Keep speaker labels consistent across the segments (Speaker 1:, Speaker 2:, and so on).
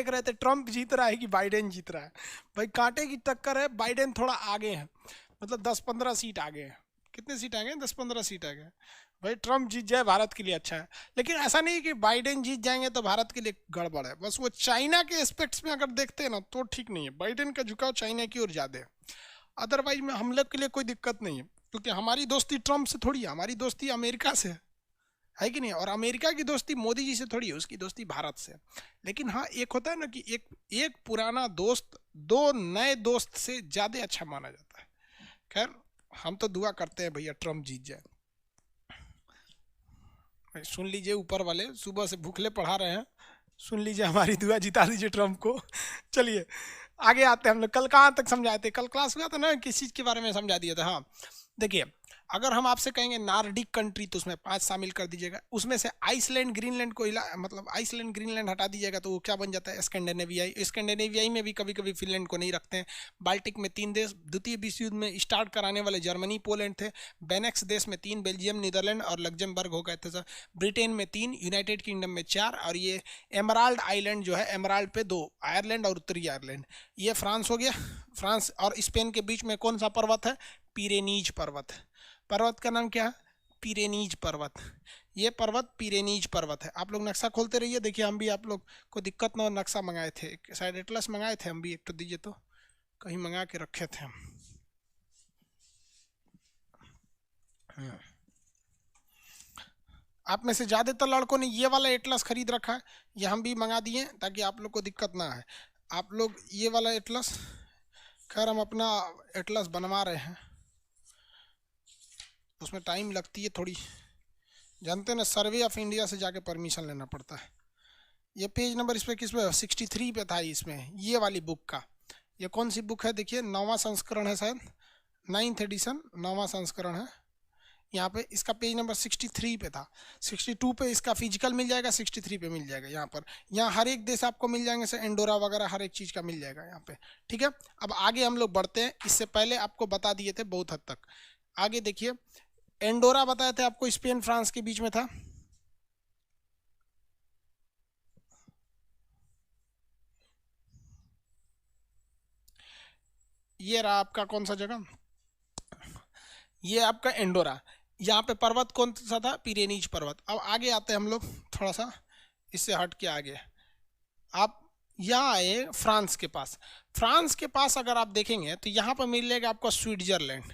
Speaker 1: देख रहे थे ट्रम्प जीत रहा है कि बाइडेन जीत रहा है। भाई कांटे की टक्कर है, बाइडेन थोड़ा आगे है, मतलब 10-15 सीट आगे है। कितने सीट आगे हैं? 10-15 सीट आगे। भाई ट्रम्प जीत जाए भारत के लिए अच्छा है, लेकिन ऐसा नहीं कि बाइडेन जीत जाएंगे तो भारत के लिए गड़बड़ है। बस वो चाइना के एस्पेक्ट्स में अगर देखते हैं ना तो ठीक नहीं है, बाइडेन का झुकाव चाइना की ओर ज्यादा है। अदरवाइज में हम लोग के लिए कोई दिक्कत नहीं है, क्योंकि हमारी दोस्ती ट्रम्प से थोड़ी है, हमारी दोस्ती अमेरिका से है कि नहीं। और अमेरिका की दोस्ती मोदी जी से थोड़ी है, उसकी दोस्ती भारत से। लेकिन हाँ, एक होता है ना कि एक पुराना दोस्त दो नए दोस्त से ज्यादा अच्छा माना जाता है। खैर, हम तो दुआ करते हैं भैया ट्रम्प जीत जाए। सुन लीजिए, ऊपर वाले सुबह से भूखले पढ़ा रहे हैं, सुन लीजिए हमारी दुआ, जिता दीजिए ट्रम्प को। चलिए आगे आते हैं। हम लोग कल कहाँ तक समझाए थे? कल क्लास हुआ था ना, किस चीज़ के बारे में समझा दिया था? हाँ देखिए, अगर हम आपसे कहेंगे नार्डिक कंट्री तो उसमें 5 शामिल कर दीजिएगा। उसमें से आइसलैंड ग्रीनलैंड को मतलब आइसलैंड ग्रीनलैंड हटा दीजिएगा तो वो क्या बन जाता है? स्कैंडिनेवियाई। स्कैंडिनेवियाई में भी कभी कभी फिनलैंड को नहीं रखते हैं। बाल्टिक में 3 देश, द्वितीय विश्व युद्ध में स्टार्ट कराने वाले जर्मनी पोलैंड थे। बेनेक्स देश में 3, बेल्जियम नीदरलैंड और लग्जमबर्ग हो गए थे सर। ब्रिटेन में 3, यूनाइटेड किंगडम में 4, और ये एमराल्ड आइलैंड जो है, एमराल्ड पे 2, आयरलैंड और उत्तरी आयरलैंड। ये फ्रांस हो गया। फ्रांस और स्पेन के बीच में कौन सा पर्वत है? पिरेनीज पर्वत। पर्वत का नाम क्या है? पिरेनीज पर्वत। ये पर्वत पिरेनीज पर्वत है। आप लोग नक्शा खोलते रहिए, देखिए हम भी आप लोग को दिक्कत ना हो, नक्शा मंगाए थे शायद, एटलस मंगाए थे हम भी, एक तो दीजिए तो, कहीं मंगा के रखे थे हम। आप में से ज़्यादातर लड़कों ने ये वाला एटलस खरीद रखा है, ये हम भी मंगा दिए ताकि आप लोग को दिक्कत ना आए। आप लोग ये वाला एटलस, खैर हम अपना एटलस बनवा रहे हैं, उसमें टाइम लगती है थोड़ी, जानते हैं ना, सर्वे ऑफ इंडिया से जाके परमिशन लेना पड़ता है। ये पेज नंबर इस पर किस पे? 63 पे था इसमें, ये वाली बुक का। ये कौन सी बुक है? देखिए 9वां संस्करण है शायद, 9th एडिशन, 9वां संस्करण है। यहाँ पे इसका पेज नंबर 63 पे था। 62 पे इसका फिजिकल मिल जाएगा, 63 पे मिल जाएगा। यहाँ पर, यहाँ हर एक देश आपको मिल जाएंगे, से एंडोरा वगैरह हर एक चीज़ का मिल जाएगा यहाँ पे। ठीक है, अब आगे हम लोग बढ़ते हैं। इससे पहले आपको बता दिए थे बहुत हद तक। आगे देखिए, एंडोरा बताए थे आपको, स्पेन फ्रांस के बीच में था। ये रहा आपका कौन सा जगह, ये आपका एंडोरा। यहाँ पे पर्वत कौन सा था? पिरेनीज पर्वत। अब आगे आते हैं हम लोग, थोड़ा सा इससे हट के आगे। आप यहाँ आए फ्रांस के पास। फ्रांस के पास अगर आप देखेंगे तो यहाँ पर मिलेगा आपको स्विट्जरलैंड।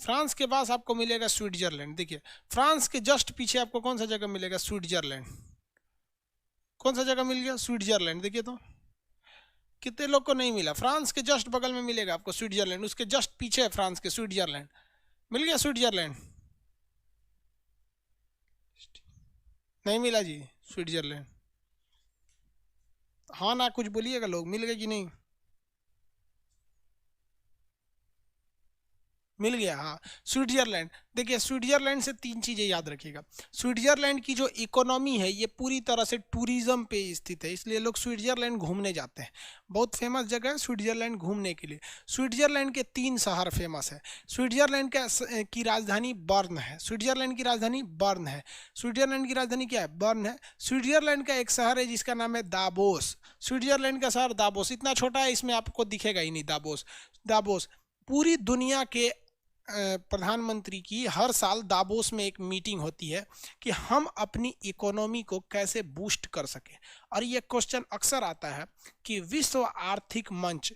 Speaker 1: फ्रांस के पास आपको मिलेगा स्विट्जरलैंड। देखिए फ्रांस के जस्ट पीछे आपको कौन सा जगह मिलेगा? स्विट्जरलैंड। कौन सा जगह मिल गया? स्विट्जरलैंड। देखिए तो कितने लोग को नहीं मिला? फ्रांस के जस्ट बगल में मिलेगा आपको स्विट्जरलैंड, उसके जस्ट पीछे है फ्रांस के स्विट्जरलैंड। मिल गया स्विट्जरलैंड? नहीं मिला जी स्विट्जरलैंड? हाँ ना, कुछ बोलिएगा लोग, मिल गए कि नहीं? मिल गया, हाँ स्विट्जरलैंड। देखिए स्विट्जरलैंड से 3 चीज़ें याद रखिएगा। स्विट्जरलैंड की जो इकोनॉमी है ये पूरी तरह से टूरिज्म पे स्थित है, इसलिए लोग स्विट्जरलैंड घूमने जाते हैं। बहुत फेमस जगह है स्विट्जरलैंड घूमने के लिए। स्विट्जरलैंड के 3 शहर फेमस है। स्विट्जरलैंड की राजधानी बर्न है। स्विट्जरलैंड की राजधानी बर्न है। स्विट्जरलैंड की राजधानी क्या है? बर्न है। स्विट्जरलैंड का एक शहर है जिसका नाम है दावोस। स्विट्जरलैंड का शहर दावोस इतना छोटा है, इसमें आपको दिखेगा ही नहीं दावोस। दावोस पूरी दुनिया के प्रधानमंत्री की हर साल दावोस में एक मीटिंग होती है कि हम अपनी इकोनॉमी को कैसे बूस्ट कर सकें। और ये क्वेश्चन अक्सर आता है कि विश्व आर्थिक मंच,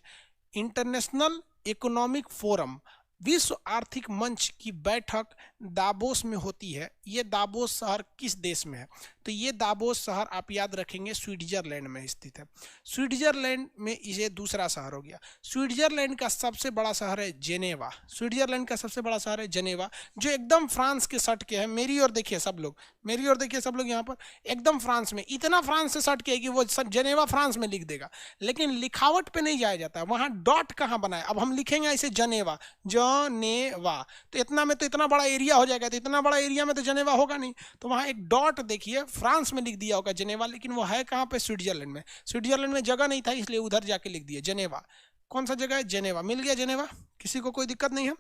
Speaker 1: इंटरनेशनल इकोनॉमिक फोरम, विश्व आर्थिक मंच की बैठक दावोस में होती है। ये दावोस शहर किस देश में है? तो ये दावोस शहर आप याद रखेंगे स्विट्जरलैंड में स्थित है। स्विट्जरलैंड में ये दूसरा शहर हो गया। स्विट्जरलैंड का सबसे बड़ा शहर है जेनेवा। स्विट्जरलैंड का सबसे बड़ा शहर है जेनेवा, जो एकदम फ्रांस के सट के है। मेरी ओर देखिए सब लोग, मेरी ओर देखिए सब लोग, यहाँ पर एकदम फ्रांस में, इतना फ्रांस से सट के है कि वो जेनेवा फ्रांस में लिख देगा, लेकिन लिखावट पे नहीं जाया जाता। वहाँ डॉट कहाँ बनाए? अब हम लिखेंगे ऐसे जनेवा, जनेवा, तो इतना में तो इतना बड़ा एरिया हो जाएगा, तो इतना बड़ा एरिया में तो जनेवा होगा नहीं, तो वहाँ एक डॉट देखिए फ्रांस में लिख दिया होगा जनेवा, लेकिन वो है कहाँ पे? स्विट्जरलैंड में। स्विट्जरलैंड में जगह नहीं था इसलिए उधर जाके लिख दिया जनेवा। कौन सा जगह है? जनेवा। मिल गया जनेवा, किसी को कोई दिक्कत नहीं है?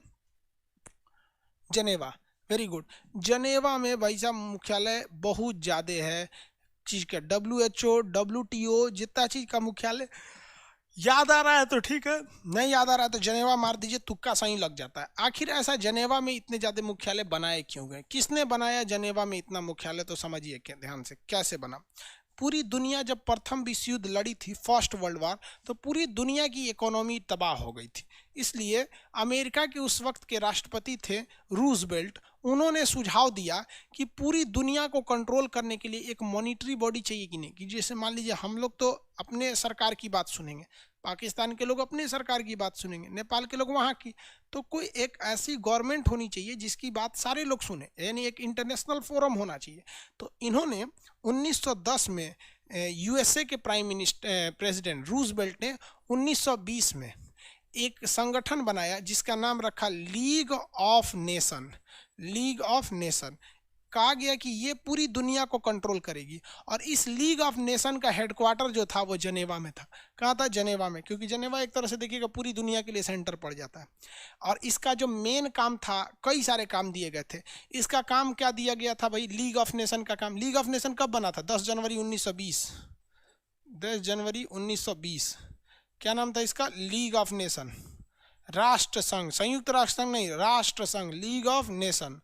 Speaker 1: जनेवा, वेरी गुड। जनेवा में भाई साहब मुख्यालय बहुत ज़्यादा है, चीज का, WHO, WTO, जितना चीज का मुख्यालय याद आ रहा है तो ठीक है, नहीं याद आ रहा है तो जनेवा मार दीजिए, तुक्का सही लग जाता है। आखिर ऐसा जनेवा में इतने ज्यादा मुख्यालय बनाए क्यों गए, किसने बनाया जनेवा में इतना मुख्यालय, तो समझिए ध्यान से कैसे बना। पूरी दुनिया जब प्रथम विश्व युद्ध लड़ी थी, फर्स्ट वर्ल्ड वार, तो पूरी दुनिया की इकोनॉमी तबाह हो गई थी। इसलिए अमेरिका के उस वक्त के राष्ट्रपति थे रूजवेल्ट, उन्होंने सुझाव दिया कि पूरी दुनिया को कंट्रोल करने के लिए एक मॉनिटरी बॉडी चाहिए कि नहीं, कि जैसे मान लीजिए हम लोग तो अपने सरकार की बात सुनेंगे, पाकिस्तान के लोग अपने सरकार की बात सुनेंगे, नेपाल के लोग वहाँ की, तो कोई एक ऐसी गवर्नमेंट होनी चाहिए जिसकी बात सारे लोग सुने, यानी एक इंटरनेशनल फोरम होना चाहिए। तो इन्होंने 1910 में यूएसए के प्राइम मिनिस्टर प्रेसिडेंट रूजवेल्ट ने 1920 में एक संगठन बनाया जिसका नाम रखा league of nation. League of nation कहा गया कि ये पूरी दुनिया को कंट्रोल करेगी, और इस लीग ऑफ नेशन का हेडक्वार्टर जो था वो जनेवा में था। कहाँ था? जनेवा में, क्योंकि जनेवा एक तरह से देखिएगा पूरी दुनिया के लिए सेंटर पड़ जाता है। और इसका जो मेन काम था, कई सारे काम दिए गए थे। इसका काम क्या दिया गया था भाई? लीग ऑफ नेशन का काम। लीग ऑफ नेशन कब बना था? 10 जनवरी 1920। 10 जनवरी 1920। क्या नाम था इसका? League of nation. राष्ट्र संघ, संयुक्त राष्ट्र संघ नहीं, राष्ट्र संघ, लीग ऑफ नेशन।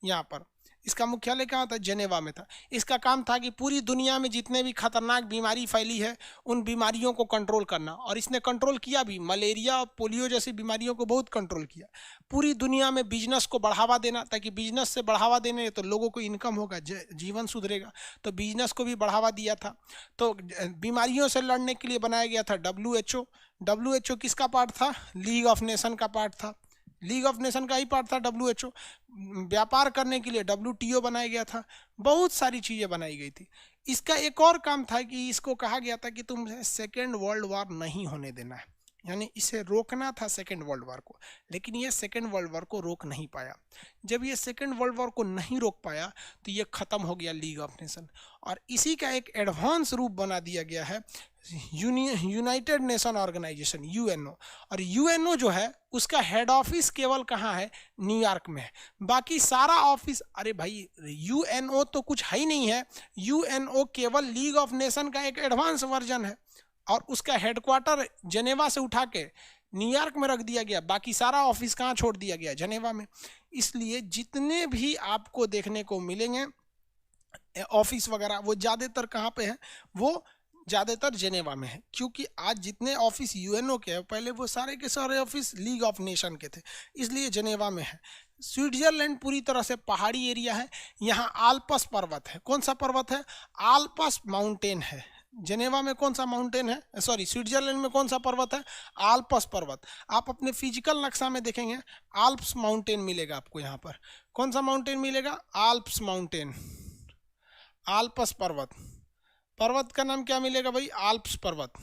Speaker 1: यहाँ पर इसका मुख्यालय कहाँ था? जनेवा में था। इसका काम था कि पूरी दुनिया में जितने भी खतरनाक बीमारी फैली है उन बीमारियों को कंट्रोल करना, और इसने कंट्रोल किया भी। मलेरिया और पोलियो जैसी बीमारियों को बहुत कंट्रोल किया। पूरी दुनिया में बिजनेस को बढ़ावा देना, ताकि बिजनेस से बढ़ावा देने तो लोगों को इनकम होगा, जीवन सुधरेगा, तो बिजनेस को भी बढ़ावा दिया था। तो बीमारियों से लड़ने के लिए बनाया गया था WHO। WHO किसका पार्ट था? लीग ऑफ नेशन का पार्ट था। लीग ऑफ नेशन का ही पार्ट था WHO। व्यापार करने के लिए WTO बनाया गया था। बहुत सारी चीज़ें बनाई गई थी। इसका एक और काम था कि इसको कहा गया था कि तुम्हें सेकेंड वर्ल्ड वार नहीं होने देना है, यानी इसे रोकना था सेकेंड वर्ल्ड वार को। लेकिन ये सेकेंड वर्ल्ड वार को रोक नहीं पाया। जब ये सेकेंड वर्ल्ड वार को नहीं रोक पाया तो ये ख़त्म हो गया लीग ऑफ नेशन, और इसी का एक एडवांस रूप बना दिया गया है यूनाइटेड नेशन ऑर्गेनाइजेशन, UNO। और UNO जो है उसका हेड ऑफिस केवल कहाँ है? न्यूयॉर्क में है। बाकी सारा ऑफिस, अरे भाई UNO तो कुछ है ही नहीं है। UNO केवल लीग ऑफ नेशन का एक एडवांस वर्जन है, और उसका हेडक्वार्टर जनेवा से उठा के न्यूयॉर्क में रख दिया गया। बाकी सारा ऑफिस कहाँ छोड़ दिया गया? जनेवा में। इसलिए जितने भी आपको देखने को मिलेंगे ऑफिस वगैरह, वो ज़्यादातर कहाँ पे है? वो ज़्यादातर जनेवा में है, क्योंकि आज जितने ऑफिस UNO के हैं पहले वो सारे के सारे ऑफिस लीग ऑफ नेशन के थे, इसलिए जनेवा में है। स्विट्जरलैंड पूरी तरह से पहाड़ी एरिया है। यहाँ आल्प्स पर्वत है। कौन सा पर्वत है? आल्प्स माउंटेन है। जनेवा में कौन सा माउंटेन है? सॉरी, स्विट्जरलैंड में कौन सा पर्वत है? आल्प्स पर्वत। आप अपने फिजिकल नक्शा में देखेंगे आल्प्स माउंटेन मिलेगा आपको। यहाँ पर कौन सा माउंटेन मिलेगा? आल्प्स माउंटेन, आल्प्स पर्वत। पर्वत का नाम क्या मिलेगा भाई? आल्प्स पर्वत।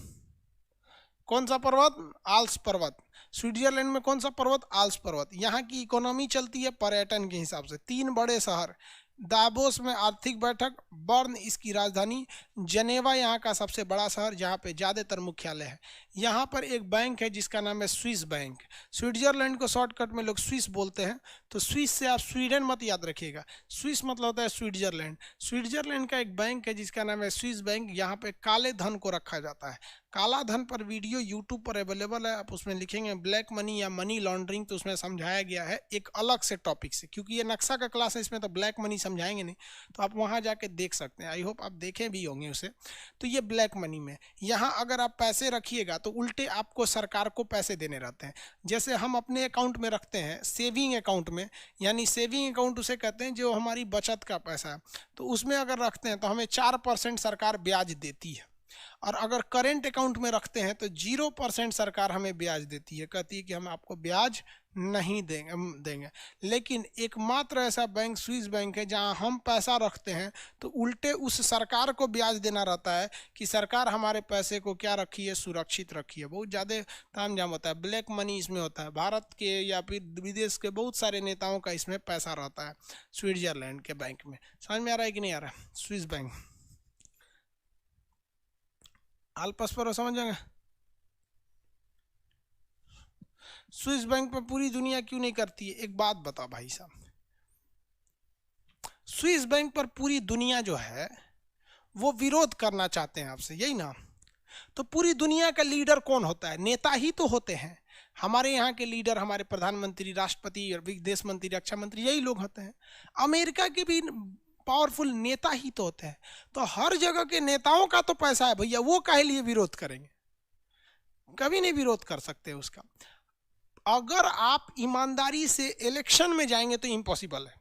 Speaker 1: कौन सा पर्वत? आल्प्स पर्वत। स्विट्जरलैंड में कौन सा पर्वत? आल्प्स पर्वत। यहाँ की इकोनॉमी चलती है पर्यटन के हिसाब से। 3 बड़े शहर, दावोस में आर्थिक बैठक, बर्न इसकी राजधानी, जनेवा यहाँ का सबसे बड़ा शहर जहाँ पे ज़्यादातर मुख्यालय है। यहाँ पर एक बैंक है जिसका नाम है स्विस बैंक। स्विट्जरलैंड को शॉर्टकट में लोग स्विस बोलते हैं, तो स्विस से आप स्वीडन मत याद रखिएगा। स्विस मतलब होता है स्विट्जरलैंड। स्विट्जरलैंड का एक बैंक है जिसका नाम है स्विस बैंक। यहाँ पे काले धन को रखा जाता है। काला धन पर वीडियो यूट्यूब पर अवेलेबल है, आप उसमें लिखेंगे ब्लैक मनी या मनी लॉन्ड्रिंग, तो उसमें समझाया गया है एक अलग से टॉपिक से, क्योंकि ये नक्शा का क्लास है, इसमें तो ब्लैक मनी समझाएंगे नहीं, तो आप वहाँ जाके देख सकते हैं। आई होप आप देखे भी होंगे उसे। तो ये ब्लैक मनी में, यहाँ अगर आप पैसे रखिएगा तो उल्टे आपको सरकार को पैसे देने रहते हैं। जैसे हम अपने अकाउंट में रखते हैं सेविंग अकाउंट में, यानी सेविंग अकाउंट उसे कहते हैं जो हमारी बचत का पैसा है, तो उसमें अगर रखते हैं तो हमें 4% सरकार ब्याज देती है। और अगर करेंट अकाउंट में रखते हैं तो 0% सरकार हमें ब्याज देती है, कहती है कि हम आपको ब्याज नहीं देंगे। लेकिन एकमात्र ऐसा बैंक स्विस बैंक है जहां हम पैसा रखते हैं तो उल्टे उस सरकार को ब्याज देना रहता है कि सरकार हमारे पैसे को क्या रखी है? सुरक्षित रखी है। बहुत ज़्यादा तामझाम होता है, ब्लैक मनी इसमें होता है। भारत के या फिर विदेश के बहुत सारे नेताओं का इसमें पैसा रहता है स्विट्जरलैंड के बैंक में। समझ में आ रहा है कि नहीं आ रहा? स्विस बैंक, आल्प्स पर समझ जाएंगे। स्विस बैंक में पूरी दुनिया क्यों नहीं करती है? एक बात बताओ भाई साहब, स्विस बैंक पर पूरी दुनिया जो है वो विरोध करना चाहते हैं आपसे, यही ना। तो पूरी दुनिया का लीडर कौन होता है? नेता ही तो होते हैं। हमारे यहाँ के लीडर, हमारे प्रधानमंत्री, राष्ट्रपति, विदेश मंत्री, रक्षा मंत्री, यही लोग होते हैं। अमेरिका के भी पावरफुल नेता ही तो होते हैं। तो हर जगह के नेताओं का तो पैसा है भैया, वो काहे लिए विरोध करेंगे? कभी नहीं विरोध कर सकते उसका। अगर आप ईमानदारी से इलेक्शन में जाएंगे तो इम्पॉसिबल है,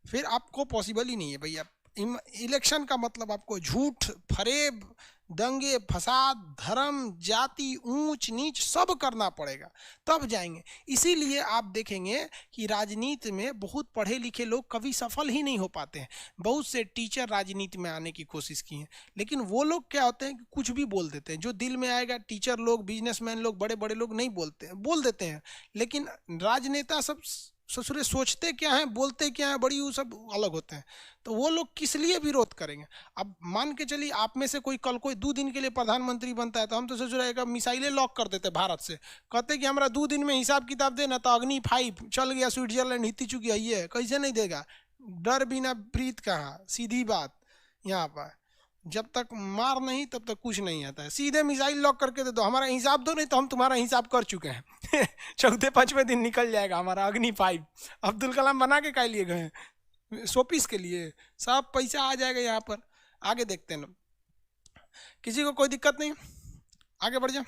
Speaker 1: फिर आपको पॉसिबल ही नहीं है भैया। इलेक्शन का मतलब आपको झूठ, फरेब, दंगे फसाद, धर्म, जाति, ऊंच नीच सब करना पड़ेगा, तब जाएंगे। इसीलिए आप देखेंगे कि राजनीति में बहुत पढ़े लिखे लोग कभी सफल ही नहीं हो पाते हैं। बहुत से टीचर राजनीति में आने की कोशिश की हैं, लेकिन वो लोग क्या होते हैं कि कुछ भी बोल देते हैं, जो दिल में आएगा। टीचर लोग, बिजनेसमैन लोग, बड़े बड़े लोग नहीं बोलते हैं, बोल देते हैं, लेकिन राजनेता सब ससुरे सोचते क्या हैं, बोलते क्या हैं, बड़ी वो सब अलग होते हैं। तो वो लोग किस लिए विरोध करेंगे? अब मान के चलिए आप में से कोई कल कोई 2 दिन के लिए प्रधानमंत्री बनता है, तो हम तो ससुरे मिसाइलें लॉक कर देते भारत से, कहते कि हमारा 2 दिन में हिसाब किताब देना, तो अग्नि 5 चल गया, स्विट्जरलैंड हिती चुकी है, ये कैसे नहीं देगा? डर बिना प्रीत कहाँ, सीधी बात यहाँ पर। जब तक मार नहीं तब तक कुछ नहीं आता है। सीधे मिसाइल लॉक करके दे दो, हमारा हिसाब दो, नहीं तो हम तुम्हारा हिसाब कर चुके हैं। चौथे 5वें दिन निकल जाएगा हमारा अग्नि 5। अब्दुल कलाम बना के क्या लिए गए हैं? शोपीस के लिए। सब पैसा आ जाएगा यहाँ पर। आगे देखते हैं लोग, किसी को कोई दिक्कत नहीं, आगे बढ़ जाओ।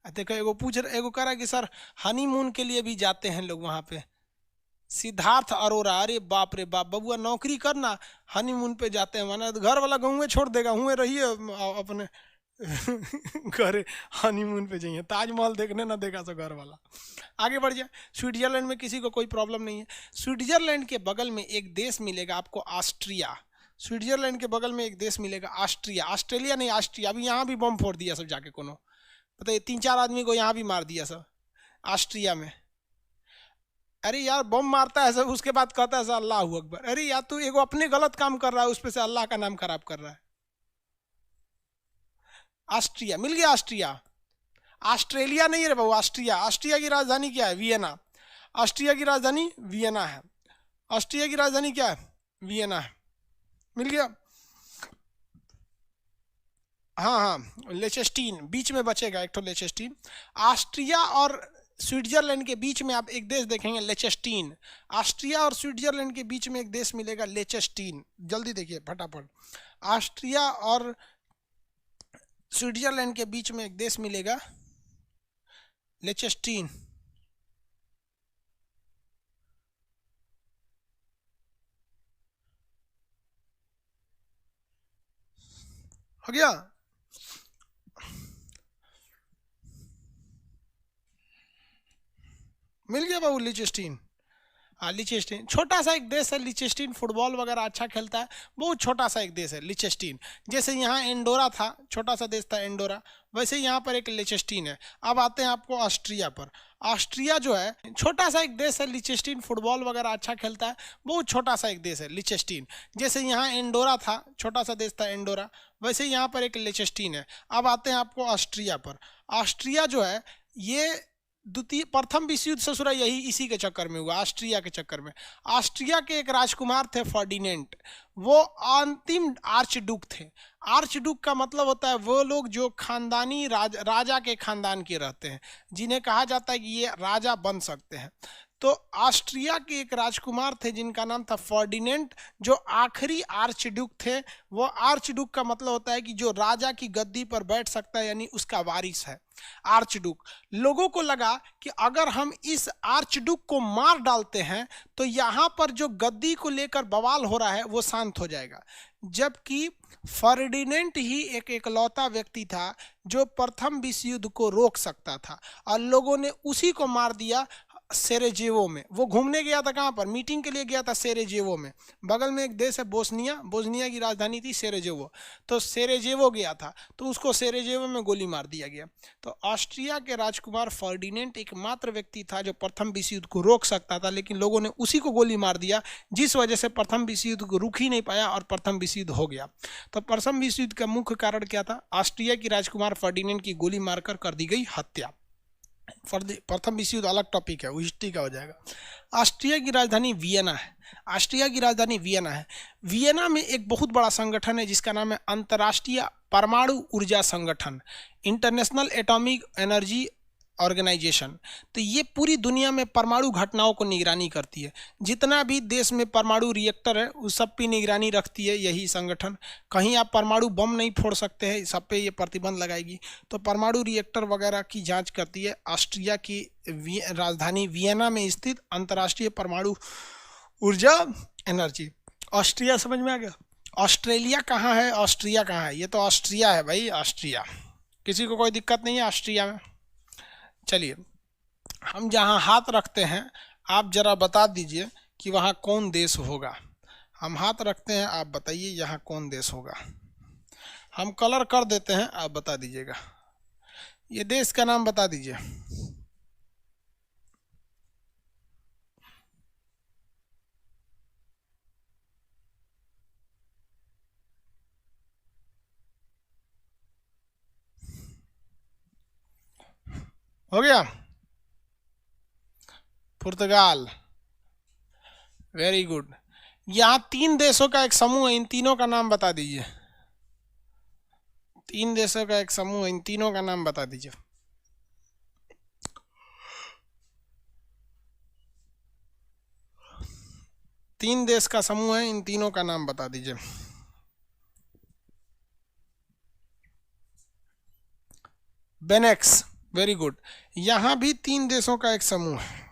Speaker 1: देखो एगो कह रहा है कि सर हनीमून के लिए भी जाते हैं लोग वहां पे। सिद्धार्थ अरोरा, अरे बाप रे बाप, बबुआ नौकरी करना, हनीमून पे जाते हैं, माना घर वाला गाँव छोड़ देगा, हुए रहिए अपने घर, हनीमून पे जाइए, ताजमहल देखने ना देगा तो घर वाला। आगे बढ़ जाए। स्विट्जरलैंड में किसी को कोई प्रॉब्लम नहीं है। स्विट्जरलैंड के बगल में एक देश मिलेगा आपको, ऑस्ट्रिया। स्विट्जरलैंड के बगल में एक देश मिलेगा ऑस्ट्रिया, ऑस्ट्रेलिया नहीं, ऑस्ट्रिया। अभी यहाँ भी बम फोड़ दिया सब जाके, कोनो पता है 3-4 आदमी को यहाँ भी मार दिया सब ऑस्ट्रिया में। अरे यार बम मारता है सब, उसके बाद कहता है अल्लाह अकबर। अरे यार तू एगो अपने गलत काम कर रहा है, उस पे से अल्लाह का नाम खराब कर रहा है। ऑस्ट्रिया मिल गया, ऑस्ट्रिया। ऑस्ट्रेलिया नहीं है रे बाबू, ऑस्ट्रिया। ऑस्ट्रिया की राजधानी क्या है? वियना। ऑस्ट्रिया की राजधानी वियना है। ऑस्ट्रिया की राजधानी क्या है? वियना है। मिल गया। हाँ हाँ, लेचेस्टीन बीच में बचेगा एक तो, लेचेस्टीन। ऑस्ट्रिया और स्विट्जरलैंड के बीच में आप एक देश देखेंगे, लेचेस्टीन। ऑस्ट्रिया और स्विट्जरलैंड के बीच में एक देश मिलेगा, लेचेस्टीन। जल्दी देखिए फटाफट। ऑस्ट्रिया और स्विट्जरलैंड के बीच में एक देश मिलेगा, लेचेस्टीन। हो गया? मिल गया बाबू, लिचेस्टीन। हाँ, लिचेस्टीन छोटा सा एक देश है। लिचेस्टीन फुटबॉल वगैरह अच्छा खेलता है, बहुत छोटा सा एक देश है लिचेस्टीन। जैसे यहाँ एंडोरा था, छोटा सा देश था एंडोरा, वैसे यहाँ पर एक लिचेस्टीन है। अब आते हैं आपको ऑस्ट्रिया पर। ऑस्ट्रिया जो है छोटा सा एक देश है, लिचेस्टीन फुटबॉल वगैरह अच्छा खेलता है, बहुत छोटा सा एक देश है लिचेस्टीन। जैसे यहाँ एंडोरा था, छोटा सा देश था एंडोरा, वैसे यहाँ पर एक लिचेस्टीन है। अब आते हैं आपको ऑस्ट्रिया पर। ऑस्ट्रिया जो है ये प्रथम विश्व युद्ध ससुरा यही इसी के चक्कर में हुआ, ऑस्ट्रिया के चक्कर में। ऑस्ट्रिया के एक राजकुमार थे फर्डिनेंट, वो अंतिम आर्चडुक थे। आर्चडुक का मतलब होता है वो लोग जो खानदानी राजा के खानदान के रहते हैं, जिन्हें कहा जाता है कि ये राजा बन सकते हैं। तो ऑस्ट्रिया के एक राजकुमार थे जिनका नाम था फर्डिनेंट, जो आखिरी आर्चडुक थे। वो आर्चडुक का मतलब होता है कि जो राजा की गद्दी पर बैठ सकता है, यानी उसका वारिस है आर्चडुक। लोगों को लगा कि अगर हम इस आर्चडुक को मार डालते हैं तो यहाँ पर जो गद्दी को लेकर बवाल हो रहा है वो शांत हो जाएगा। जबकि फर्डिनेंट ही एक इकलौता व्यक्ति था जो प्रथम विश्व युद्ध को रोक सकता था, और लोगों ने उसी को मार दिया सेरेजेवो में। वो घूमने गया था, कहाँ पर? मीटिंग के लिए गया था सेरेजेवो में। बगल में एक देश है बोस्निया, बोस्निया की राजधानी थी सेरेजेवो। तो सेरेजेवो गया था, तो उसको सेरेजेवो में गोली मार दिया गया। तो ऑस्ट्रिया के राजकुमार फर्डिनेंट एकमात्र व्यक्ति था जो प्रथम विश्व युद्ध को रोक सकता था, लेकिन लोगों ने उसी को गोली मार दिया, जिस वजह से प्रथम विश्व युद्ध को रुक ही नहीं पाया और प्रथम विश्व युद्ध हो गया। तो प्रथम विश्व युद्ध का मुख्य कारण क्या था? ऑस्ट्रिया की राजकुमार फर्डिनेंट की गोली मारकर कर दी गई हत्या। प्रथम विश्व युद्ध अलग टॉपिक है, वो हिस्ट्री का हो जाएगा। ऑस्ट्रिया की राजधानी वियना है। ऑस्ट्रिया की राजधानी वियना है। वियना में एक बहुत बड़ा संगठन है जिसका नाम है अंतर्राष्ट्रीय परमाणु ऊर्जा संगठन, इंटरनेशनल एटॉमिक एनर्जी ऑर्गेनाइजेशन। तो ये पूरी दुनिया में परमाणु घटनाओं को निगरानी करती है। जितना भी देश में परमाणु रिएक्टर है उस सब की निगरानी रखती है यही संगठन। कहीं आप परमाणु बम नहीं फोड़ सकते हैं, सब पे ये प्रतिबंध लगाएगी। तो परमाणु रिएक्टर वगैरह की जांच करती है ऑस्ट्रिया की राजधानी वियना में स्थित अंतर्राष्ट्रीय परमाणु ऊर्जा एनर्जी। ऑस्ट्रिया समझ में आ गया। ऑस्ट्रेलिया कहाँ है, ऑस्ट्रिया कहाँ है? ये तो ऑस्ट्रिया है भाई, ऑस्ट्रिया। किसी को कोई दिक्कत नहीं है ऑस्ट्रिया में? चलिए, हम जहाँ हाथ रखते हैं आप जरा बता दीजिए कि वहाँ कौन देश होगा। हम हाथ रखते हैं, आप बताइए यहाँ कौन देश होगा। हम कलर कर देते हैं, आप बता दीजिएगा। ये देश का नाम बता दीजिए। हो गया? पुर्तगाल, वेरी गुड। यहाँ 3 देशों का एक समूह है, इन तीनों का नाम बता दीजिए। 3 देशों का एक समूह है, इन तीनों का नाम बता दीजिए। तीन देश का समूह है, इन तीनों का नाम बता दीजिए। बेनेक्स, वेरी गुड। यहाँ भी 3 देशों का एक समूह है।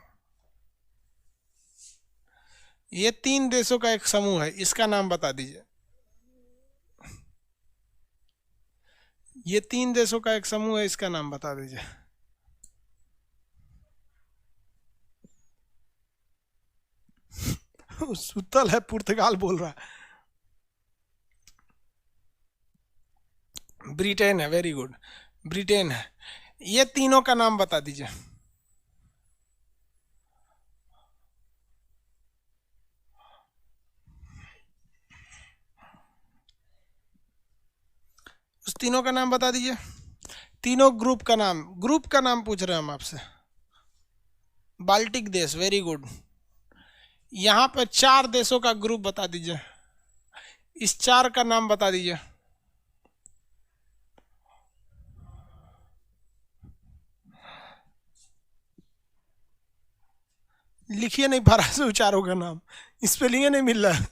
Speaker 1: ये 3 देशों का एक समूह है, इसका नाम बता दीजिए। ये 3 देशों का एक समूह है, इसका नाम बता दीजिए। सुतल है, पुर्तगाल बोल रहा है। ब्रिटेन है, वेरी गुड, ब्रिटेन है। ये तीनों का नाम बता दीजिए। उस तीनों का नाम बता दीजिए। तीनों ग्रुप का नाम, ग्रुप का नाम पूछ रहे हैं हम आपसे। बाल्टिक देश, वेरी गुड। यहाँ पर 4 देशों का ग्रुप बता दीजिए। इस 4 का नाम बता दीजिए। लिखिए नहीं पा रहा से चारों का नाम, स्पेलिंग नहीं मिल रहा है।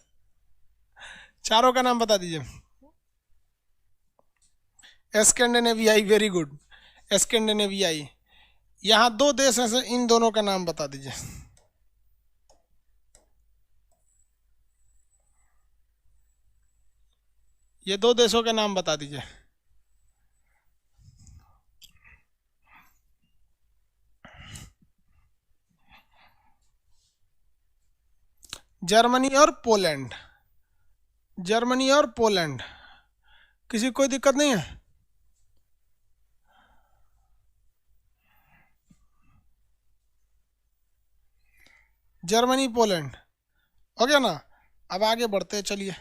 Speaker 1: चारों का नाम बता दीजिए। स्कैंडिनेवियाई, वेरी गुड, स्कैंडिनेवियाई। यहाँ 2 देश हैं, इन दोनों का नाम बता दीजिए। ये 2 देशों के नाम बता दीजिए। जर्मनी और पोलैंड, जर्मनी और पोलैंड। किसी कोई दिक्कत नहीं है? जर्मनी पोलैंड हो गया ना। अब आगे बढ़ते हैं, चलिए।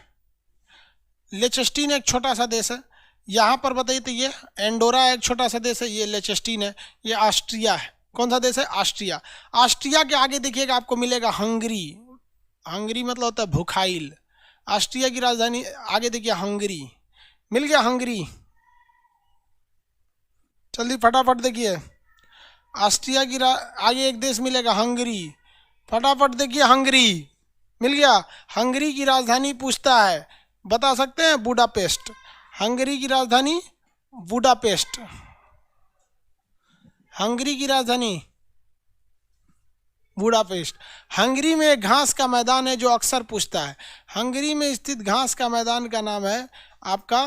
Speaker 1: लेचेस्टीन एक छोटा सा देश है। यहाँ पर बताइए तो ये एंडोरा एक छोटा सा देश है, ये लेचेस्टीन है। ये ऑस्ट्रिया है। कौन सा देश है? ऑस्ट्रिया। ऑस्ट्रिया के आगे देखिएगा आपको मिलेगा हंगरी। हंगरी मतलब होता है भूखाइल। ऑस्ट्रिया की राजधानी आगे देखिए हंगरी, मिल गया हंगरी। जल्दी फटाफट देखिए, ऑस्ट्रिया की आगे एक देश मिलेगा हंगरी। फटाफट देखिए, हंगरी मिल गया। हंगरी की राजधानी पूछता है, बता सकते हैं? बुडापेस्ट। हंगरी की राजधानी बुडापेस्ट। हंगरी की राजधानी बुडापेस्ट। हंगरी में एक घास का मैदान है जो अक्सर पूछता है। हंगरी में स्थित घास का मैदान का नाम है आपका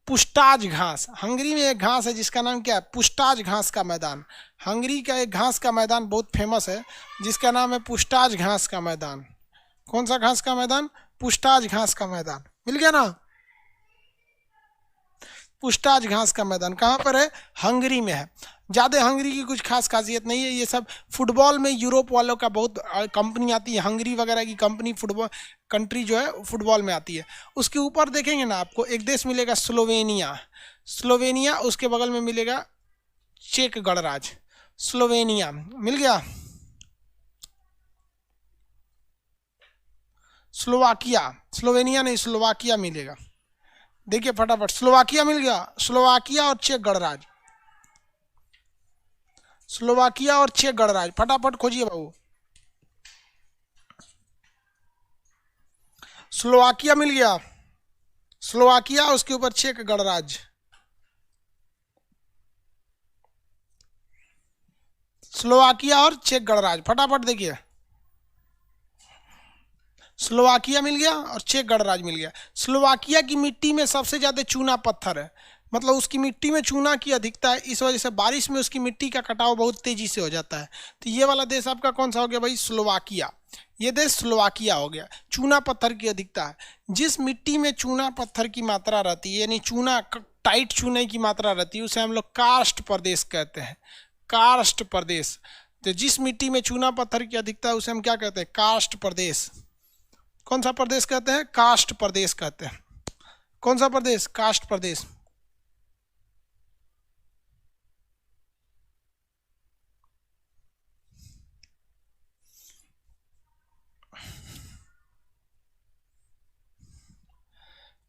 Speaker 1: पुस्टाज घास। हंगरी में एक घास है जिसका नाम क्या है? पुस्टाज घास का मैदान। हंगरी का एक घास का मैदान बहुत फेमस है जिसका नाम है पुस्टाज घास का मैदान। कौन सा घास का मैदान? पुस्टाज घास का मैदान। मिल गया ना? पुस्टाज घास का मैदान कहाँ पर है? हंगरी में है। ज़्यादा हंगरी की कुछ खास खासियत नहीं है। ये सब फुटबॉल में यूरोप वालों का बहुत कंपनी आती है। हंगरी वगैरह की कंपनी फुटबॉल कंट्री जो है फुटबॉल में आती है। उसके ऊपर देखेंगे ना आपको एक देश मिलेगा स्लोवेनिया। स्लोवेनिया, उसके बगल में मिलेगा चेक गणराज्य। स्लोवेनिया मिल गया। स्लोवाकिया, स्लोवेनिया नहीं, स्लोवाकिया मिलेगा। देखिए फटाफट, स्लोवाकिया मिल गया, स्लोवाकिया और चेक गणराज्य, स्लोवाकिया और चेक गणराज्य, फटाफट खोजिए बाबू। स्लोवाकिया मिल गया, स्लोवाकिया, उसके ऊपर चेक गणराज्य, स्लोवाकिया और चेक गणराज्य, फटाफट देखिए। स्लोवाकिया मिल गया और चेक गणराज्य मिल गया। स्लोवाकिया की मिट्टी में सबसे ज्यादा चूना पत्थर है, मतलब उसकी मिट्टी में चूना की अधिकता है, इस वजह से बारिश में उसकी मिट्टी का कटाव बहुत तेजी से हो जाता है। तो ये वाला देश आपका कौन सा हो गया भाई? स्लोवाकिया। ये देश स्लोवाकिया हो गया। चूना पत्थर की अधिकता है, जिस मिट्टी में चूना पत्थर की मात्रा रहती है, यानी चूना, टाइट चूने की मात्रा रहती है, उसे हम लोग कार्स्ट प्रदेश कहते हैं, कार्स्ट प्रदेश। तो जिस मिट्टी में चूना पत्थर की अधिकता है उसे हम क्या कहते हैं? कास्ट प्रदेश। कौन सा प्रदेश कहते हैं? कास्ट प्रदेश कहते हैं। कौन सा प्रदेश? कास्ट प्रदेश।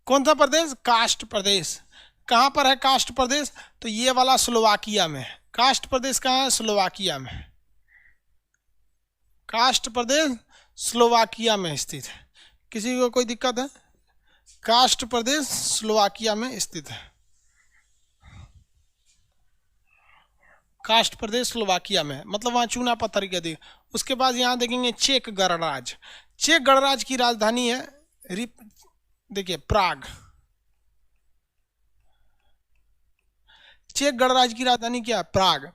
Speaker 1: कौन सा प्रदेश? कास्ट प्रदेश। कहां पर है कास्ट प्रदेश? तो ये वाला स्लोवाकिया में है। कास्ट प्रदेश कहां है? स्लोवाकिया में। कास्ट प्रदेश स्लोवाकिया में स्थित है। किसी को कोई दिक्कत है? कास्ट प्रदेश स्लोवाकिया में स्थित है। कास्ट प्रदेश स्लोवाकिया में, मतलब वहाँ चूना पत्थर की अधिक। उसके बाद यहाँ देखेंगे चेक गणराज्य। चेक गणराज्य की राजधानी है देखिए प्राग। चेक गणराज्य की राजधानी क्या है? प्राग।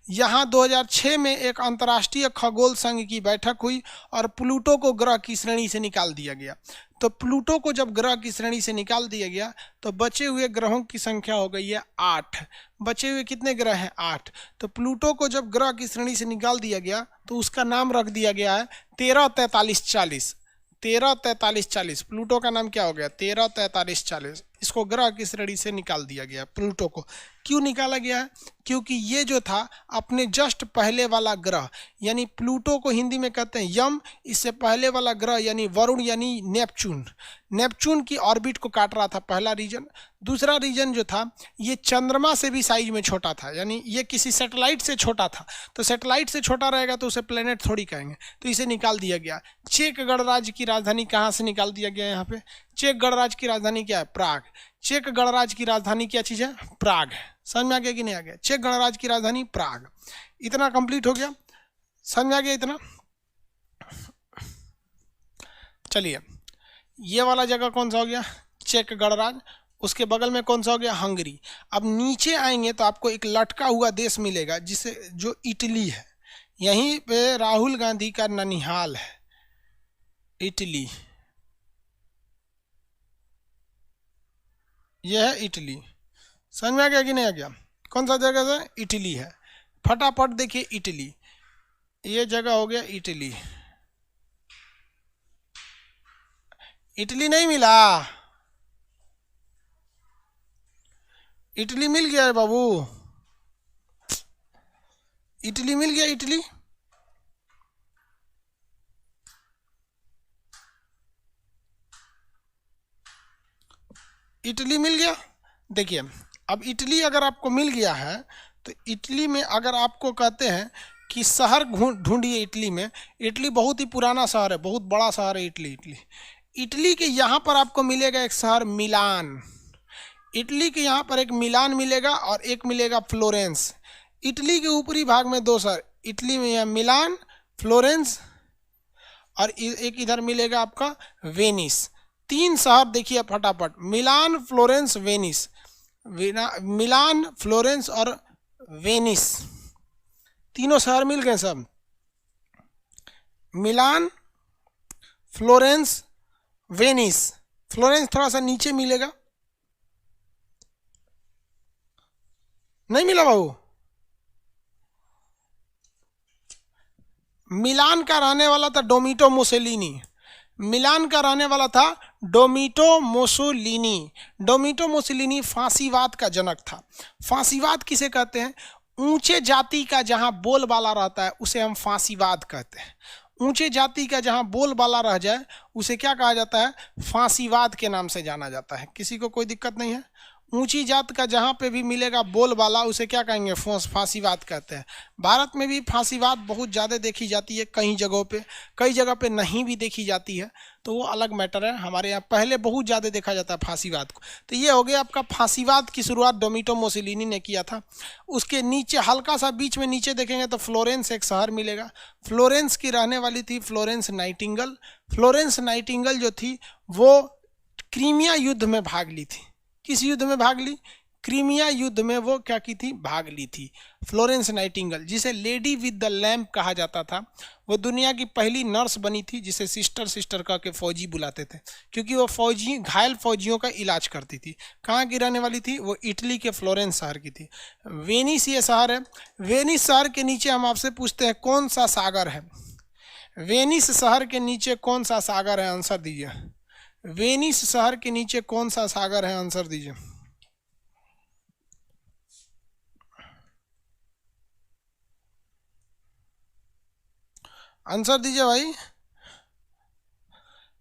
Speaker 1: यहाँ 2006 में एक अंतर्राष्ट्रीय खगोल संघ की बैठक हुई और प्लूटो को ग्रह की श्रेणी से निकाल दिया गया। तो प्लूटो को जब ग्रह की श्रेणी से निकाल दिया गया तो बचे हुए ग्रहों की संख्या हो गई है 8। बचे हुए कितने ग्रह हैं? 8। तो प्लूटो को जब ग्रह की श्रेणी से निकाल दिया गया तो उसका नाम रख दिया गया है 134340। 134340 प्लूटो का नाम क्या हो गया? 134340। इसको ग्रह की श्रेणी से निकाल दिया गया। प्लूटो को क्यों निकाला गया है? क्योंकि ये जो था अपने जस्ट पहले वाला ग्रह, यानी प्लूटो को हिंदी में कहते हैं यम, इससे पहले वाला ग्रह यानी वरुण यानी नेपच्यून, नेपच्यून की ऑर्बिट को काट रहा था, पहला रीजन। दूसरा रीजन जो था ये चंद्रमा से भी साइज में छोटा था, यानी ये किसी सैटेलाइट से छोटा था। तो सैटेलाइट से छोटा रहेगा तो उसे प्लेनेट थोड़ी कहेंगे, तो इसे निकाल दिया गया। चेक गणराज्य की राजधानी कहाँ से निकाल दिया गया? यहाँ पे चेक गणराज्य की राजधानी क्या है? प्राग। चेक गणराज्य की राजधानी क्या चीज है? प्राग है। समझ में आ गया कि नहीं आ गया? चेक गणराज्य की राजधानी प्राग। इतना कंप्लीट हो गया, समझ में आ गया इतना? चलिए, ये वाला जगह कौन सा हो गया? चेक गणराज्य। उसके बगल में कौन सा हो गया? हंगरी। अब नीचे आएंगे तो आपको एक लटका हुआ देश मिलेगा जिसे, जो इटली है। यहीं पे राहुल गांधी का ननिहाल है, इटली। यह है इटली। समझ में आ गया कि नहीं आ गया? कौन सा जगह है? इटली है। फटाफट देखिए इटली, ये जगह हो गया इटली। इटली नहीं मिला? इटली मिल गया है बाबू, इटली मिल गया। इटली इटली मिल गया। देखिए, अब इटली अगर आपको मिल गया है तो इटली में अगर आपको कहते हैं कि शहर ढूंढिए इटली में, इटली बहुत ही पुराना शहर है, बहुत बड़ा शहर है इटली। इटली के यहाँ पर आपको मिलेगा एक शहर मिलान। इटली के यहाँ पर एक मिलान मिलेगा और एक मिलेगा फ्लोरेंस। इटली के ऊपरी भाग में दो शहर, इटली में यह मिलान, फ्लोरेंस, और एक इधर मिलेगा आपका वेनिस। 3 शहर देखिए फटाफट, मिलान, फ्लोरेंस, वेनिस। मिलान, फ्लोरेंस और वेनिस, तीनों शहर मिल गए सब। मिलान, फ्लोरेंस, वेनिस। फ्लोरेंस थोड़ा सा नीचे मिलेगा, नहीं मिला बाबू? मिलान का रहने वाला था डोमिटो मुसेलिनी। मिलान का रहने वाला था डोमिटो मुसोलिनी। डोमिटो मुसोलिनी फांसीवाद का जनक था। फांसीवाद किसे कहते हैं? ऊंचे जाति का जहां बोलबाला रहता है उसे हम फांसीवाद कहते हैं। ऊंचे जाति का जहां बोलबाला रह जाए उसे क्या कहा जाता है, फांसीवाद के नाम से जाना जाता है। किसी को कोई दिक्कत नहीं है। ऊंची जात का जहां पे भी मिलेगा बोलबाला उसे क्या कहेंगे, फांसीवाद कहते हैं। भारत में भी फांसीवाद बहुत ज़्यादा देखी जाती है, कई जगहों पे, कई जगह पे नहीं भी देखी जाती है, तो वो अलग मैटर है। हमारे यहाँ पहले बहुत ज़्यादा देखा जाता है फांसीवाद को। तो ये हो गया आपका फांसीवाद की शुरुआत डोमिटो मुसोलिनी ने किया था। उसके नीचे हल्का सा बीच में नीचे देखेंगे तो फ्लोरेंस एक शहर मिलेगा। फ्लोरेंस की रहने वाली थी फ्लोरेंस नाइटिंगेल। फ्लोरेंस नाइटिंगेल जो थी वो क्रीमिया युद्ध में भाग ली थी। किस युद्ध में भाग ली, क्रीमिया युद्ध में वो क्या की थी, भाग ली थी फ्लोरेंस नाइटिंगेल, जिसे लेडी विद द लैम्प कहा जाता था। वो दुनिया की पहली नर्स बनी थी जिसे सिस्टर सिस्टर कह के फौजी बुलाते थे, क्योंकि वो फौजी घायल फौजियों का इलाज करती थी। कहाँ की रहने वाली थी, वो इटली के फ्लोरेंस शहर की थी। वेनिस ये शहर है। वेनिस शहर के नीचे हम आपसे पूछते हैं कौन सा सागर है। वेनिस शहर के नीचे कौन सा सागर है, आंसर दीजिए। वेनिस शहर के नीचे कौन सा सागर है, आंसर दीजिए। आंसर दीजिए भाई।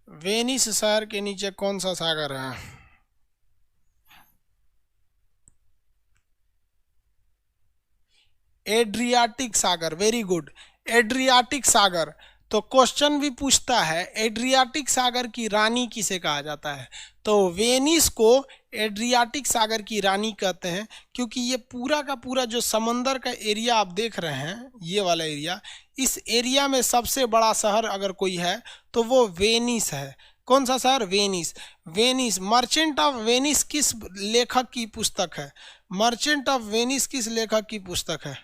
Speaker 1: वेनिस शहर के नीचे कौन सा सागर है? एड्रियाटिक सागर, वेरी गुड, एड्रियाटिक सागर। तो क्वेश्चन भी पूछता है एड्रियाटिक सागर की रानी किसे कहा जाता है, तो वेनिस को एड्रियाटिक सागर की रानी कहते हैं, क्योंकि ये पूरा का पूरा जो समंदर का एरिया आप देख रहे हैं, ये वाला एरिया, इस एरिया में सबसे बड़ा शहर अगर कोई है तो वो वेनिस है। कौन सा शहर, Venice. Venice, merchant of Venice किस लेखक की पुस्तक है? मर्चेंट ऑफ वेनिस किस लेखक की पुस्तक है?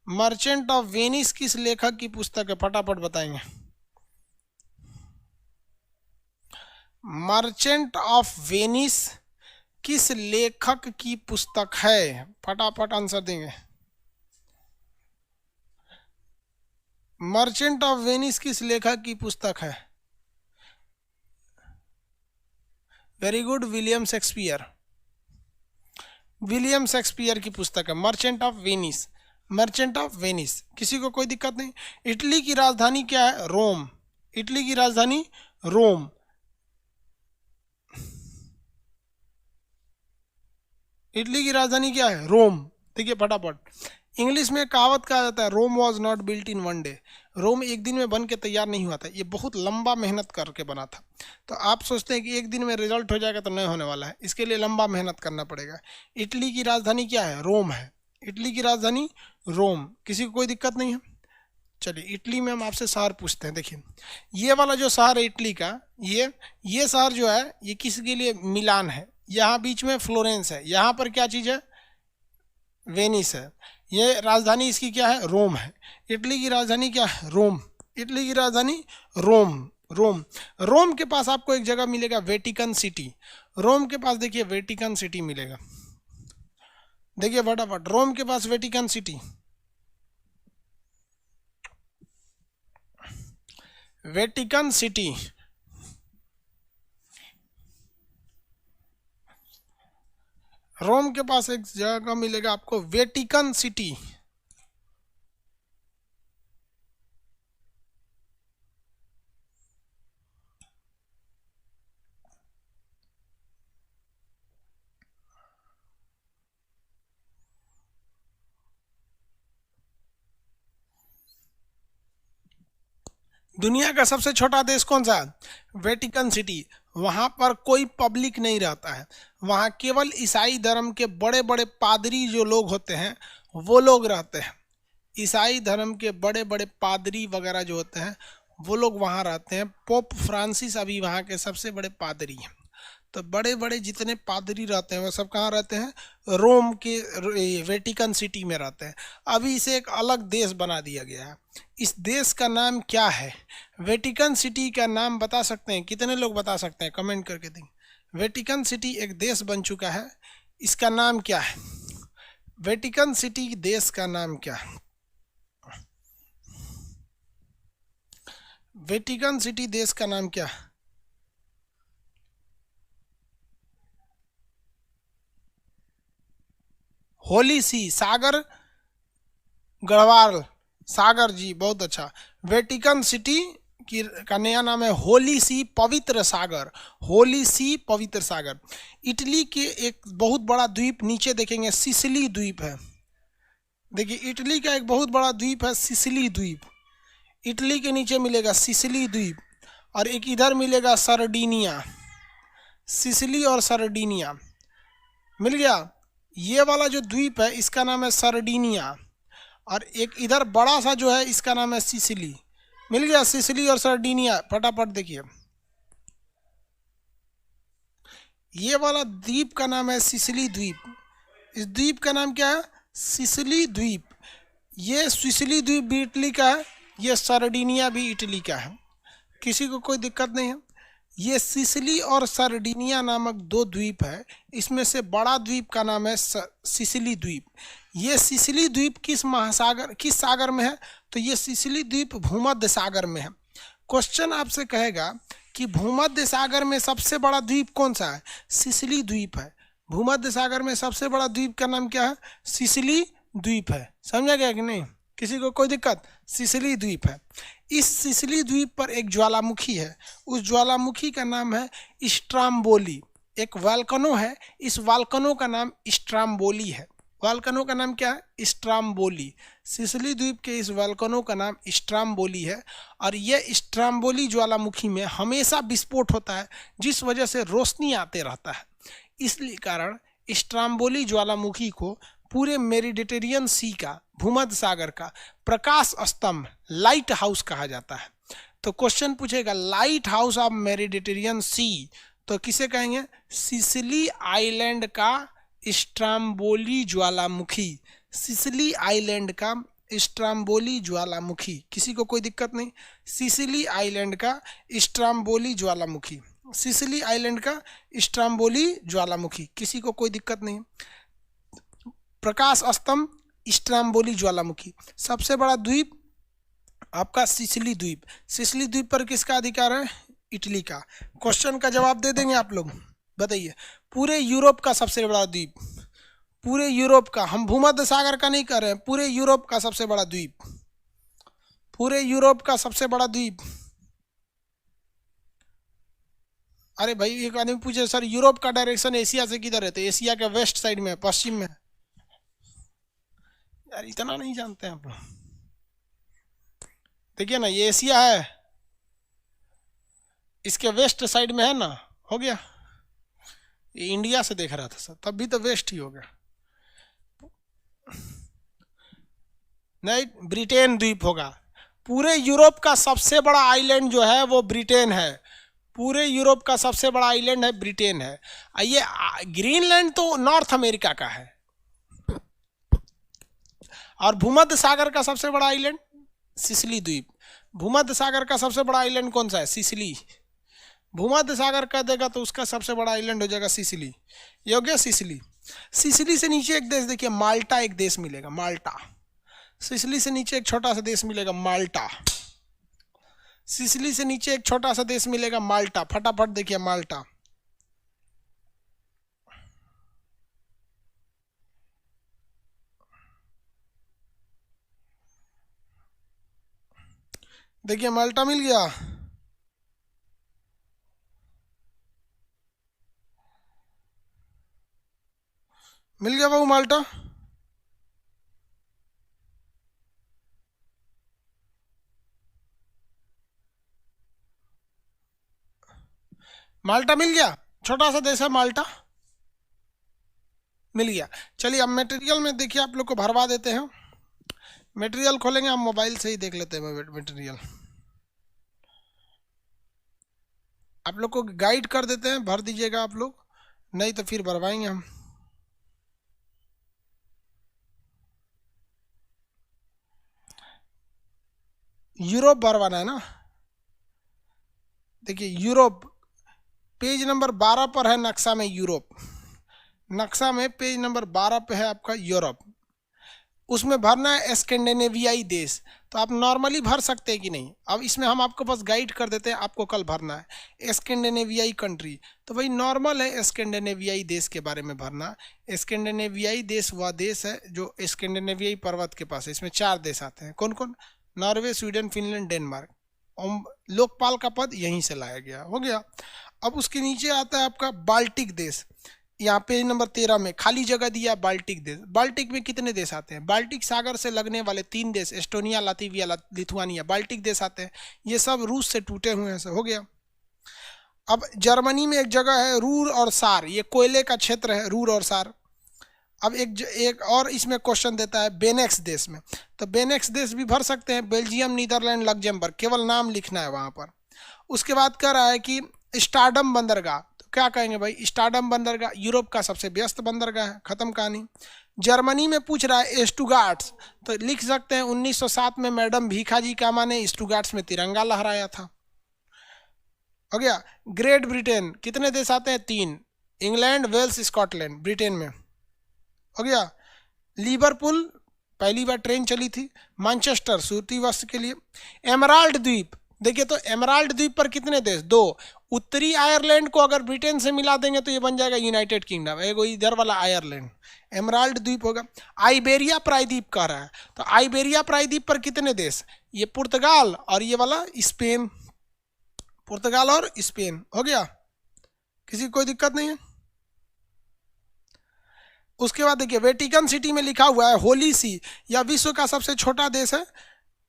Speaker 1: मर्चेंट ऑफ वेनिस किस लेखक की पुस्तक है, फटाफट बताएंगे। मर्चेंट ऑफ वेनिस किस लेखक की पुस्तक है, फटाफट आंसर देंगे। मर्चेंट ऑफ वेनिस किस लेखक की पुस्तक है? Very good, William Shakespeare. William Shakespeare की पुस्तक है merchant of Venice. Merchant of Venice, किसी को कोई दिक्कत नहीं। इटली की राजधानी क्या है, रोम। इटली की राजधानी रोम। इटली की राजधानी क्या है, रोम। देखिए फटाफट, इंग्लिश में कहावत कहा जाता है Rome was not built in one day. Rome एक दिन में बन के तैयार नहीं हुआ था, ये बहुत लंबा मेहनत करके बना था। तो आप सोचते हैं कि एक दिन में रिजल्ट हो जाएगा, तो नहीं होने वाला है, इसके लिए लंबा मेहनत करना पड़ेगा। इटली की राजधानी क्या है, रोम है। इटली की राजधानी रोम, किसी को कोई दिक्कत नहीं है। चलिए इटली में हम आपसे शहर पूछते हैं। देखिए ये वाला जो शहर है इटली का, ये शहर जो है ये किसके लिए, मिलान है। यहाँ बीच में फ्लोरेंस है, यहाँ पर क्या चीज़ है, वेनिस है। ये राजधानी इसकी क्या है, रोम है। इटली की राजधानी क्या है, रोम। इटली की राजधानी रोम। रोम, रोम के पास आपको एक जगह मिलेगा वेटिकन सिटी। रोम के पास देखिए वेटिकन सिटी मिलेगा। देखिए फटाफट, रोम के पास वेटिकन सिटी, वेटिकन सिटी। रोम के पास एक जगह मिलेगा आपको वेटिकन सिटी। दुनिया का सबसे छोटा देश कौन सा, वेटिकन सिटी। वहाँ पर कोई पब्लिक नहीं रहता है, वहाँ केवल ईसाई धर्म के बड़े बड़े पादरी जो लोग होते हैं वो लोग रहते हैं। ईसाई धर्म के बड़े बड़े पादरी वगैरह जो होते हैं वो लोग वहाँ रहते हैं। पोप फ्रांसिस अभी वहाँ के सबसे बड़े पादरी हैं। तो बड़े बड़े जितने पादरी रहते हैं वो सब कहाँ रहते हैं, रोम के वेटिकन सिटी में रहते हैं। अभी इसे एक अलग देश बना दिया गया है। इस देश का नाम क्या है, वेटिकन सिटी का नाम बता सकते हैं, कितने लोग बता सकते हैं, कमेंट करके दें। वेटिकन सिटी एक देश बन चुका है, इसका नाम क्या है, वेटिकन सिटी देश का नाम क्या है, वेटिकन सिटी देश का नाम क्या है? होली सी, सागर गढ़वाल, सागर जी, बहुत अच्छा। वेटिकन सिटी की का नया नाम है होली सी पवित्र सागर, होली सी पवित्र सागर। इटली के एक बहुत बड़ा द्वीप नीचे देखेंगे सिसिली द्वीप है। देखिए इटली का एक बहुत बड़ा द्वीप है सिसिली द्वीप, इटली के नीचे मिलेगा सिसिली द्वीप, और एक इधर मिलेगा सरडीनिया, सिसिली और सरडीनिया मिल गया। ये वाला जो द्वीप है इसका नाम है सरडीनिया, और एक इधर बड़ा सा जो है इसका नाम है सिसिली। मिल गया सिसिली और सरडीनिया। फटाफट देखिए, ये वाला द्वीप का नाम है सिसिली द्वीप। इस द्वीप का नाम क्या है? सिसिली द्वीप। ये सिसिली द्वीप भी इटली का है, ये सरडीनिया भी इटली का है, किसी को कोई दिक्कत नहीं है। ये सिसिली और सरडीनिया नामक दो द्वीप है, इसमें से बड़ा द्वीप का नाम है सिसिली द्वीप। ये सिसिली द्वीप किस महासागर, किस सागर में है? तो ये सिसिली द्वीप भूमध्य सागर में है। क्वेश्चन आपसे कहेगा कि भूमध्य सागर में सबसे बड़ा द्वीप कौन सा है? सिसिली द्वीप है। भूमध्य सागर में सबसे बड़ा द्वीप का नाम क्या है? सिसिली द्वीप है। समझा गया कि नहीं? किसी को कोई दिक्कत? सिसिली द्वीप है। इस सिसिली द्वीप पर एक ज्वालामुखी है, उस ज्वालामुखी का नाम है स्ट्राम्बोली। एक वाल्कनो है, इस वाल्कनो का नाम स्ट्राम्बोली है। वाल्कनो का नाम क्या है? स्ट्राम्बोली। सिसिली द्वीप के इस वाल्कनो का नाम स्ट्राम्बोली है, और यह स्ट्राम्बोली ज्वालामुखी में हमेशा विस्फोट होता है, जिस वजह से रोशनी आते रहता है। इसलिए कारण स्ट्राम्बोली ज्वालामुखी को पूरे मेडिटेरियन सी का, भूमध्य सागर का प्रकाश स्तंभ, लाइट हाउस कहा जाता है। तो क्वेश्चन पूछेगा लाइट हाउस ऑफ मेडिटेरियन सी, तो किसे कहेंगे? सिसिली आइलैंड का स्ट्राम्बोली ज्वालामुखी। सिसिली आइलैंड का स्ट्राम्बोली ज्वालामुखी। किसी को कोई दिक्कत नहीं? सिसिली आइलैंड का स्ट्राम्बोली ज्वालामुखी, सिसिली आइलैंड का स्ट्राम्बोली ज्वालामुखी। किसी को कोई दिक्कत नहीं? प्रकाश स्तंभ स्ट्राम्बोली ज्वालामुखी। सबसे बड़ा द्वीप आपका सिसिली द्वीप। सिसिली द्वीप पर किसका अधिकार है? इटली का। क्वेश्चन का जवाब दे देंगे आप लोग? बताइए। पूरे यूरोप का सबसे बड़ा द्वीप, पूरे यूरोप का, हम भूमध्य सागर का नहीं कर रहे हैं, पूरे यूरोप का सबसे बड़ा द्वीप, पूरे यूरोप का सबसे बड़ा द्वीप। अरे भाई एक आदमी पूछे सर यूरोप का डायरेक्शन एशिया से किधर है? तो एशिया के वेस्ट साइड में, पश्चिम में। यार इतना नहीं जानते हैं आप लोग। देखिए ना, ये एशिया है, इसके वेस्ट साइड में है ना, हो गया। ये इंडिया से देख रहा था सर, तब भी तो वेस्ट ही हो गया। नहीं, ब्रिटेन द्वीप होगा। पूरे यूरोप का सबसे बड़ा आइलैंड जो है वो ब्रिटेन है। पूरे यूरोप का सबसे बड़ा आइलैंड है ब्रिटेन है। ये ग्रीनलैंड तो नॉर्थ अमेरिका का है। और भूमध्य सागर का सबसे बड़ा आइलैंड सिसिली द्वीप। भूमध्य सागर का सबसे बड़ा आइलैंड कौन सा है? सिसिली। भूमध्य सागर का देगा तो उसका सबसे बड़ा आइलैंड हो जाएगा सिसिली। ये हो गया सिसिली। सिसिली से नीचे एक देश देखिए, माल्टा एक देश मिलेगा, माल्टा। सिसिली से नीचे एक छोटा सा देश मिलेगा, माल्टा। सिसिली से नीचे एक छोटा सा देश मिलेगा, माल्टा। फटाफट देखिए, माल्टा। देखिए माल्टा मिल गया। मिल गया बाबू माल्टा। माल्टा मिल गया, छोटा सा देश है माल्टा, मिल गया। चलिए अब मटेरियल में देखिए, आप लोग को भरवा देते हैं। मटेरियल खोलेंगे, हम मोबाइल से ही देख लेते हैं मटेरियल। आप लोग को गाइड कर देते हैं, भर दीजिएगा आप लोग, नहीं तो फिर भरवाएंगे हम। यूरोप भरवाना है ना? देखिए यूरोप पेज नंबर 12 पर है नक्शा में यूरोप। नक्शा में पेज नंबर 12 पे है आपका यूरोप। उसमें भरना है स्कैंडिनेवियाई देश। तो आप नॉर्मली भर सकते हैं कि नहीं, अब इसमें हम आपको बस गाइड कर देते हैं, आपको कल भरना है स्कैंडिनेवियाई कंट्री। तो भाई नॉर्मल है स्कैंडिनेवियाई देश के बारे में भरना। स्कैंडिनेवियाई देश वह देश है जो स्कैंडिनेवियाई पर्वत के पास है। इसमें 4 देश आते हैं, कौन कौन? Norway, Sweden, Finland, Denmark. Lokpal का पद यहीं से लाया गया, हो गया। अब उसके नीचे आता है आपका बाल्टिक देश। यहाँ पे नंबर 13 में खाली जगह दिया बाल्टिक देश। बाल्टिक में कितने देश आते हैं? बाल्टिक सागर से लगने वाले 3 देश, एस्टोनिया, लातविया, लिथुआनिया, बाल्टिक देश आते हैं। ये सब रूस से टूटे हुए हैं, से हो गया। अब जर्मनी में एक जगह है रूर और सार, ये कोयले का क्षेत्र है, रूर और सार। अब एक और इसमें क्वेश्चन देता है बेनेक्स देश में, तो बेनेक्स देश भी भर सकते हैं, बेल्जियम, नीदरलैंड, लग्जमबर्ग, केवल नाम लिखना है वहाँ पर। उसके बाद कह रहा है कि स्टारडम बंदरगाह, तो क्या कहेंगे भाई? स्टारडम बंदरगाह यूरोप का सबसे व्यस्त बंदरगाह है, खत्म कहानी। जर्मनी में पूछ रहा है स्टुगार्ट्स, तो लिख सकते हैं 1907 में मैडम भीखा जी कामा ने स्टुगार्ट्स में तिरंगा लहराया था, हो गया। ग्रेट ब्रिटेन, कितने देश आते हैं? 3, इंग्लैंड, वेल्स, स्कॉटलैंड, ब्रिटेन में, हो गया। लिवरपूल, पहली बार ट्रेन चली थी। मैनचेस्टर, सूती वस्त्र के लिए। एमराल्ड द्वीप, देखिए तो एमराल्ड द्वीप पर कितने देश? 2। उत्तरी आयरलैंड को अगर ब्रिटेन से मिला देंगे तो ये बन जाएगा यूनाइटेड किंगडम, एगो इधर वाला आयरलैंड, एमराल्ड द्वीप होगा। आइबेरिया प्रायद्वीप कह रहा है, तो आइबेरिया प्रायद्वीप पर कितने देश? ये पुर्तगाल और ये वाला स्पेन, पुर्तगाल और स्पेन, हो गया। किसी कोई दिक्कत नहीं है? उसके बाद देखिए वेटिकन सिटी में लिखा हुआ है होली सी, या विश्व का सबसे छोटा देश है।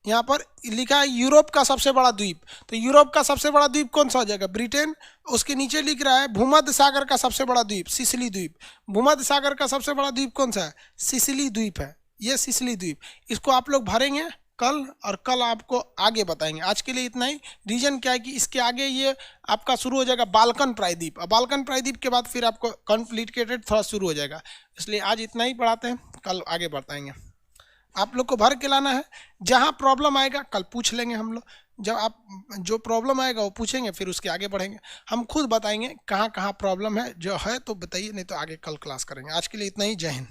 Speaker 1: यहाँ पर लिखा है यूरोप का सबसे बड़ा द्वीप, तो यूरोप का सबसे बड़ा द्वीप कौन सा हो जाएगा? ब्रिटेन। उसके नीचे लिख रहा है भूमध्य सागर का सबसे बड़ा द्वीप, सिसिली द्वीप। भूमध्य सागर का सबसे बड़ा द्वीप कौन सा है? सिसिली द्वीप है, ये सिसिली द्वीप। इसको आप लोग भरेंगे कल, और कल आपको आगे बताएंगे। आज के लिए इतना ही। रीजन क्या है कि इसके आगे ये आपका शुरू हो जाएगा बाल्कन प्रायद्वीप, और बाल्कन प्रायद्वीप के बाद फिर आपको कॉम्प्लिकेटेड थोड़ा शुरू हो जाएगा, इसलिए आज इतना ही पढ़ाते हैं, कल आगे बताएंगे। आप लोग को भर के लाना है, जहाँ प्रॉब्लम आएगा कल पूछ लेंगे हम लोग। जब आप जो प्रॉब्लम आएगा वो पूछेंगे, फिर उसके आगे बढ़ेंगे। हम खुद बताएंगे कहाँ कहाँ प्रॉब्लम है, जो है तो बताइए, नहीं तो आगे कल क्लास करेंगे। आज के लिए इतना ही, जय हिंद।